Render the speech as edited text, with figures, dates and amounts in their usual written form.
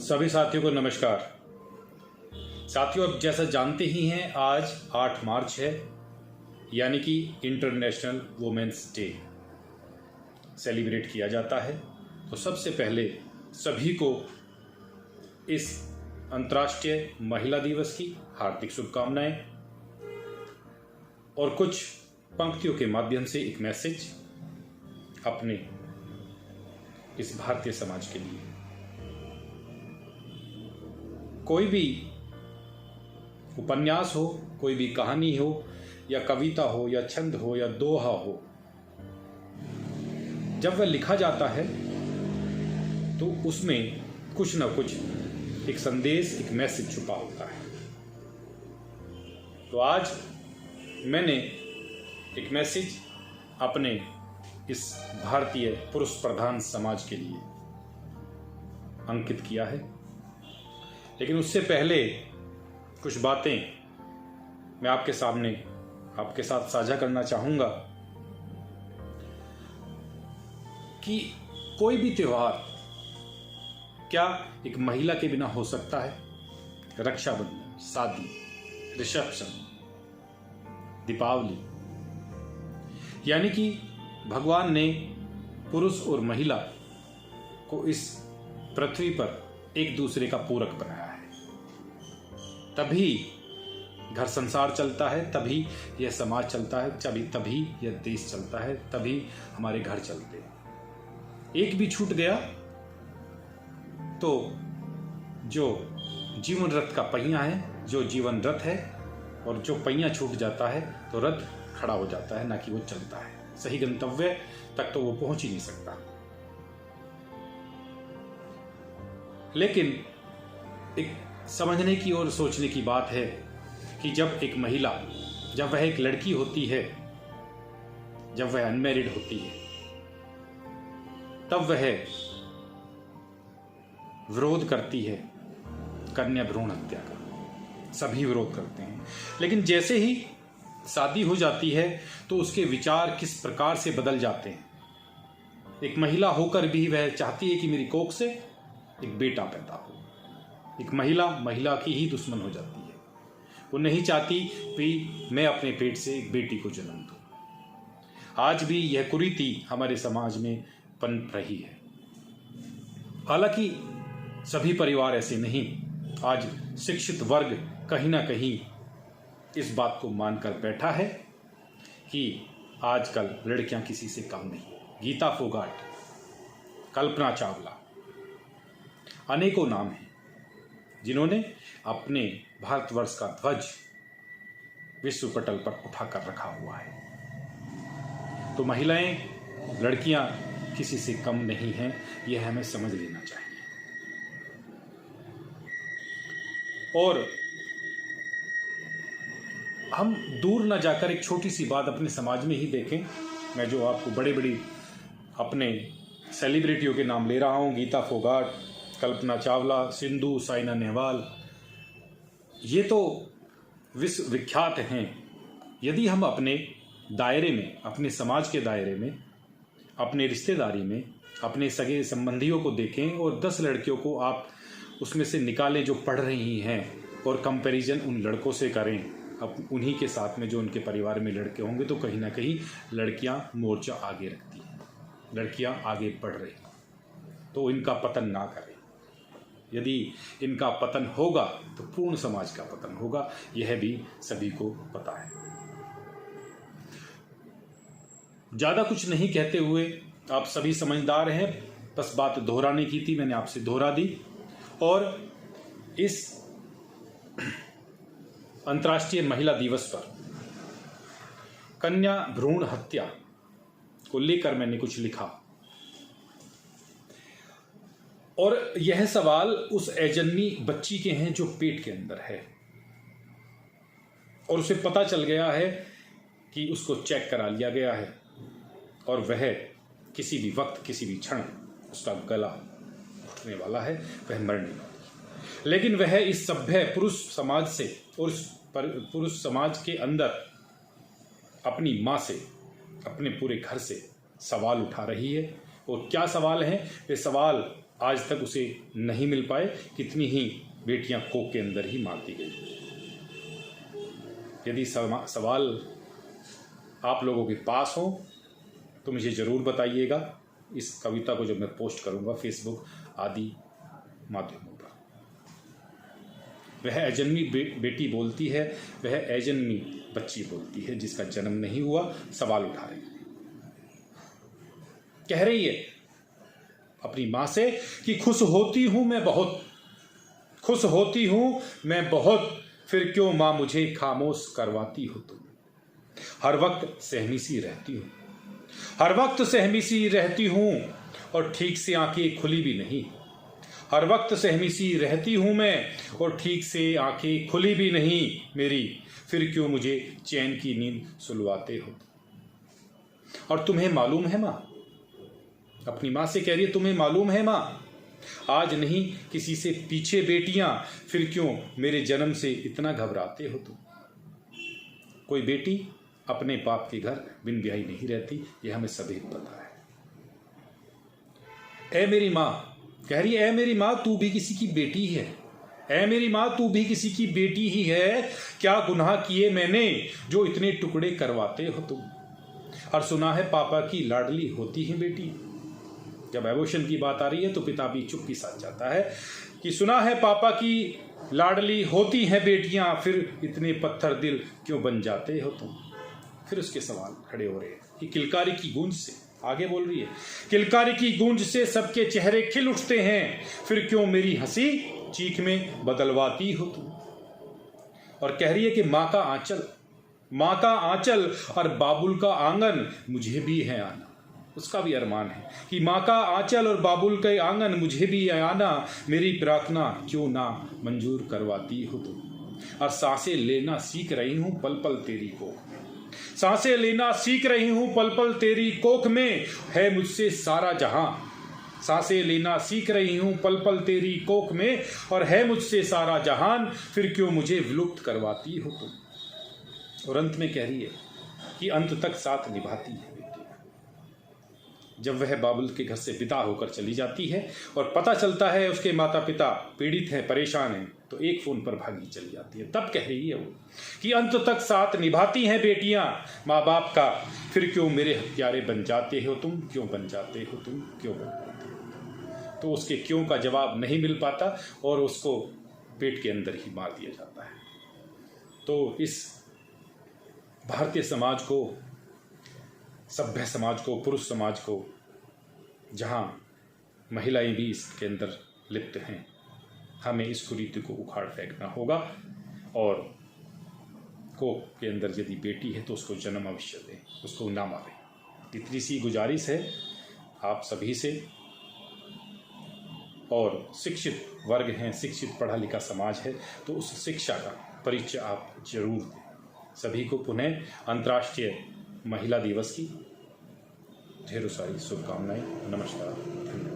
सभी साथियों को नमस्कार। साथियों, अब जैसा जानते ही हैं आज 8 मार्च है, यानी कि इंटरनेशनल वुमेन्स डे सेलिब्रेट किया जाता है। तो सबसे पहले सभी को इस अंतर्राष्ट्रीय महिला दिवस की हार्दिक शुभकामनाएं और कुछ पंक्तियों के माध्यम से एक मैसेज अपने इस भारतीय समाज के लिए। कोई भी उपन्यास हो, कोई भी कहानी हो या कविता हो या छंद हो या दोहा हो, जब वह लिखा जाता है तो उसमें कुछ न कुछ एक संदेश, एक मैसेज छुपा होता है। तो आज मैंने एक मैसेज अपने इस भारतीय पुरुष प्रधान समाज के लिए अंकित किया है। लेकिन उससे पहले कुछ बातें मैं आपके सामने आपके साथ साझा करना चाहूंगा कि कोई भी त्योहार क्या एक महिला के बिना हो सकता है? रक्षाबंधन, शादी, रिसेप्शन, दीपावली, यानी कि भगवान ने पुरुष और महिला को इस पृथ्वी पर एक दूसरे का पूरक बनाया है। तभी घर संसार चलता है, तभी यह समाज चलता है, तभी यह देश चलता है, तभी हमारे घर चलते हैं। एक भी छूट गया तो जो जीवन रथ का पहिया है, जो जीवन रथ है, और जो पहिया छूट जाता है तो रथ खड़ा हो जाता है, ना कि वो चलता है। सही गंतव्य तक तो वो पहुंच ही नहीं सकता। लेकिन एक समझने की और सोचने की बात है कि जब एक महिला, जब वह एक लड़की होती है, जब वह अनमैरिड होती है, तब वह विरोध करती है कन्या भ्रूण हत्या का। सभी विरोध करते हैं। लेकिन जैसे ही शादी हो जाती है तो उसके विचार किस प्रकार से बदल जाते हैं। एक महिला होकर भी वह चाहती है कि मेरी कोख से एक बेटा पैदा हो। एक महिला की ही दुश्मन हो जाती है। वो नहीं चाहती कि मैं अपने पेट से एक बेटी को जन्म दूं। आज भी यह कुरीति हमारे समाज में पनप रही है। हालांकि सभी परिवार ऐसे नहीं। आज शिक्षित वर्ग कहीं ना कहीं इस बात को मानकर बैठा है कि आजकल लड़कियां किसी से कम नहीं। गीता फोगाट, कल्पना चावला, अनेकों नाम हैं जिन्होंने अपने भारतवर्ष का ध्वज विश्व पटल पर उठाकर रखा हुआ है। तो महिलाएं, लड़कियां किसी से कम नहीं हैं, यह हमें समझ लेना चाहिए। और हम दूर न जाकर एक छोटी सी बात अपने समाज में ही देखें। मैं जो आपको बड़े अपने सेलिब्रिटियों के नाम ले रहा हूँ, गीता फोगाट, कल्पना चावला, सिंधु, साइना नेहवाल, ये तो विश्व विख्यात हैं। यदि हम अपने दायरे में, अपने समाज के दायरे में, अपने रिश्तेदारी में, अपने सगे संबंधियों को देखें और 10 लड़कियों को आप उसमें से निकालें जो पढ़ रही हैं, और कंपैरिजन उन लड़कों से करें अब उन्हीं के साथ में जो उनके परिवार में लड़के होंगे, तो कहीं ना कहीं लड़कियां मोर्चा आगे रखती हैं, लड़कियां आगे बढ़ रही। तो इनका पतन ना करें। यदि इनका पतन होगा तो पूर्ण समाज का पतन होगा, यह भी सभी को पता है। ज्यादा कुछ नहीं कहते हुए, आप सभी समझदार हैं, बस बात दोहराने की थी, मैंने आपसे दोहरा दी। और इस अंतर्राष्ट्रीय महिला दिवस पर कन्या भ्रूण हत्या को लेकर मैंने कुछ लिखा। और यह सवाल उस अजन्मी बच्ची के हैं जो पेट के अंदर है, और उसे पता चल गया है कि उसको चेक करा लिया गया है और वह किसी भी वक्त, किसी भी क्षण उसका गला घुटने वाला है, वह मरने वाली है। लेकिन वह इस सभ्य पुरुष समाज से और पुरुष समाज के अंदर अपनी मां से, अपने पूरे घर से सवाल उठा रही है। और क्या सवाल हैं? वे सवाल आज तक उसे नहीं मिल पाए। कितनी ही बेटियां कोख के अंदर ही मार दी गई। यदि सवाल आप लोगों के पास हो तो मुझे ज़रूर बताइएगा। इस कविता को जब मैं पोस्ट करूंगा फेसबुक आदि माध्यमों पर। वह अजन्मी बेटी बोलती है, वह अजन्मी बच्ची बोलती है जिसका जन्म नहीं हुआ। सवाल उठा रही है, कह रही है अपनी माँ से कि खुश होती हूं मैं बहुत, खुश होती हूं मैं बहुत, फिर क्यों माँ मुझे खामोश करवाती हो तुम। हर वक्त सहमी सी रहती हूँ, हर वक्त सहमी सी रहती हूँ और ठीक से आंखें खुली भी नहीं। हर वक्त सहमी सी रहती हूँ मैं और ठीक से आंखें खुली भी नहीं मेरी, फिर क्यों मुझे चैन की नींद सुलवाते हो। और तुम्हें मालूम है माँ, अपनी माँ से कह रही है तुम्हें मालूम है माँ, आज नहीं किसी से पीछे बेटियां, फिर क्यों मेरे जन्म से इतना घबराते हो तुम। कोई बेटी अपने बाप के घर बिन ब्याही नहीं रहती, यह हमें सभी पता है। ए मेरी माँ, कह रही है ए मेरी माँ तू भी किसी की बेटी है, ए मेरी माँ तू भी किसी की बेटी ही है। क्या गुनाह किए मैंने जो इतने टुकड़े करवाते हो तुम। और सुना है पापा की लाडली होती है बेटी। जब एवोशन की बात आ रही है तो पिता भी चुप के साथ जाता है कि सुना है पापा की लाडली होती हैं बेटियां, फिर इतने पत्थर दिल क्यों बन जाते हो तुम। फिर उसके सवाल खड़े हो रहे हैं कि किलकारी की गूंज से, आगे बोल रही है, किलकारी की गूंज से सबके चेहरे खिल उठते हैं, फिर क्यों मेरी हंसी चीख में बदलवाती हो तुम। और कह रही है कि माँ का आंचल, माँ का आंचल और बाबुल का आंगन मुझे भी है आना। उसका भी अरमान है कि माँ का आंचल और बाबुल के आंगन मुझे भी आना, मेरी प्रार्थना क्यों ना मंजूर करवाती हो तुम। और सांसें लेना सीख रही हूँ पल पल तेरी कोख में, सांसें लेना सीख रही हूँ पल पल तेरी कोख में, है मुझसे सारा जहां। सांसें लेना सीख रही हूँ पल पल तेरी कोख में और है मुझसे सारा जहान, फिर क्यों मुझे विलुप्त करवाती हो तुम। और अंत में कह रही है कि अंत तक साथ निभाती है। जब वह बाबुल के घर से विदा होकर चली जाती है और पता चलता है उसके माता पिता पीड़ित हैं, परेशान हैं, तो एक फोन पर भागी चली जाती है। तब कह रही है वो कि अंत तक साथ निभाती हैं बेटियां माँ बाप का, फिर क्यों मेरे हत्यारे बन जाते हो तुम, क्यों बन जाते हो तुम, क्यों बन जाते हो। तो उसके क्यों का जवाब नहीं मिल पाता और उसको पेट के अंदर ही मार दिया जाता है। तो इस भारतीय समाज को, सभ्य समाज को, पुरुष समाज को, जहाँ महिलाएं भी इसके अंदर लिप्त हैं, हमें इस कुरीति को उखाड़ फेंकना होगा। और कोख के अंदर यदि बेटी है तो उसको जन्म अवश्य दें, उसको ना मारें। इतनी सी गुजारिश है आप सभी से। और शिक्षित वर्ग हैं, शिक्षित पढ़ा लिखा समाज है, तो उस शिक्षा का परिचय आप जरूर दें। सभी को पुनः अंतर्राष्ट्रीय महिला दिवस की ढेरों सारी शुभकामनाएं। नमस्कार, धन्यवाद।